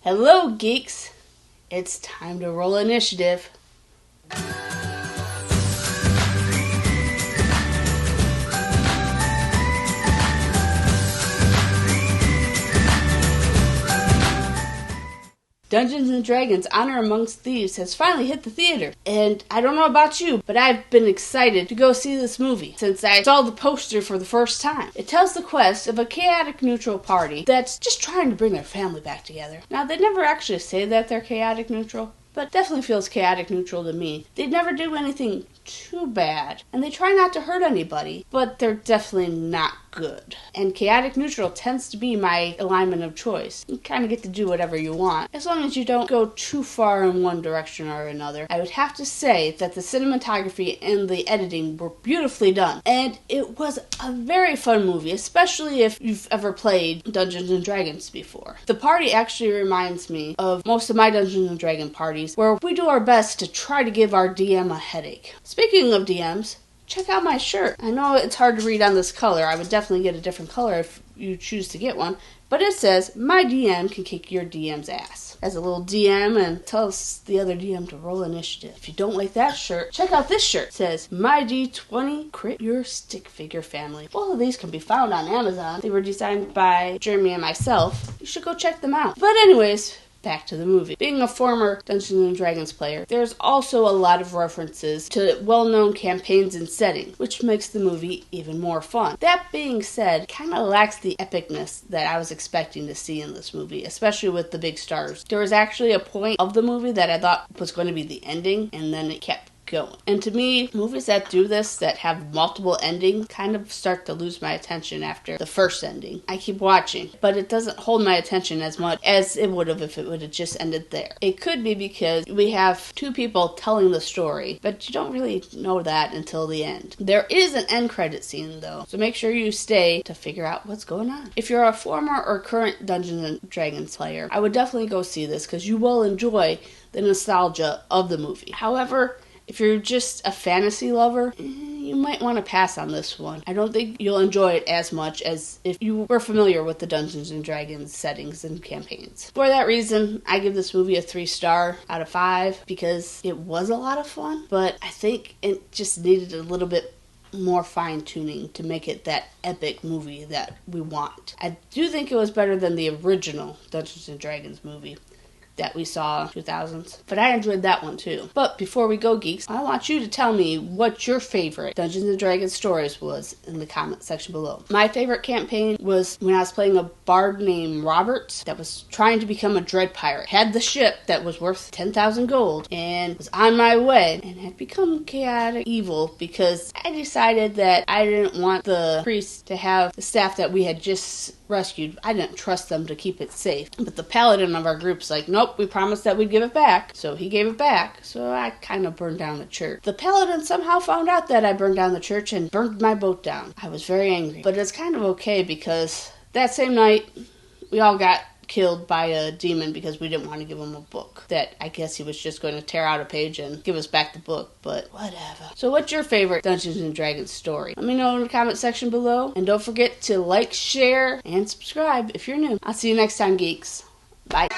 Hello, geeks. It's time to roll initiative. Dungeons & Dragons Honor Among Thieves has finally hit the theater. And I don't know about you, but I've been excited to go see this movie since I saw the poster for the first time. It tells the quest of a chaotic neutral party that's just trying to bring their family back together. Now, they never actually say that they're chaotic neutral, but definitely feels chaotic neutral to me. They never do anything too bad, and they try not to hurt anybody, but they're definitely not good. And chaotic neutral tends to be my alignment of choice. You kind of get to do whatever you want, as long as you don't go too far in one direction or another. I would have to say that the cinematography and the editing were beautifully done, and it was a very fun movie, especially if you've ever played Dungeons & Dragons before. The party actually reminds me of most of my Dungeons & Dragons parties, where we do our best to try to give our DM a headache. Speaking of DMs, check out my shirt. I know it's hard to read on this color. I would definitely get a different color if you choose to get one. But it says, my DM can kick your DM's ass. As a little DM and tells the other DM to roll initiative. If you don't like that shirt, check out this shirt. It says, my D20 crit your stick figure family. All of these can be found on Amazon. They were designed by Jeremy and myself. You should go check them out. But anyways, back to the movie. Being a former Dungeons & Dragons player, there's also a lot of references to well-known campaigns and settings, which makes the movie even more fun. That being said, it kind of lacks the epicness that I was expecting to see in this movie, especially with the big stars. There was actually a point of the movie that I thought was going to be the ending, and then it kept going. And to me, movies that do this, that have multiple endings, kind of start to lose my attention after the first ending. I keep watching, but it doesn't hold my attention as much as it would have if it would have just ended there. It could be because we have two people telling the story, but you don't really know that until the end. There is an end credit scene though, so make sure you stay to figure out what's going on. If you're a former or current Dungeons & Dragons player, I would definitely go see this because you will enjoy the nostalgia of the movie. However, if you're just a fantasy lover, you might want to pass on this one. I don't think you'll enjoy it as much as if you were familiar with the Dungeons & Dragons settings and campaigns. For that reason, I give this movie a 3-star out of 5 because it was a lot of fun, but I think it just needed a little bit more fine-tuning to make it that epic movie that we want. I do think it was better than the original Dungeons & Dragons movie that we saw in 2000s. But I enjoyed that one too. But before we go, geeks, I want you to tell me what your favorite Dungeons & Dragons stories was in the comment section below. My favorite campaign was when I was playing a bard named Robert that was trying to become a dread pirate. Had the ship that was worth 10,000 gold and was on my way and had become chaotic evil because I decided that I didn't want the priest to have the staff that we had just rescued. I didn't trust them to keep it safe. But the paladin of our group's like, nope, we promised that we'd give it back. So he gave it back. So I kind of burned down the church. The paladin somehow found out that I burned down the church and burned my boat down. I was very angry. But it's kind of okay because that same night, we all got killed by a demon because we didn't want to give him a book that I guess he was just going to tear out a page and give us back the book, but whatever. So what's your favorite Dungeons & Dragons story? Let me know in the comment section below, and don't forget to like, share, and subscribe if you're new. I'll see you next time, geeks. Bye.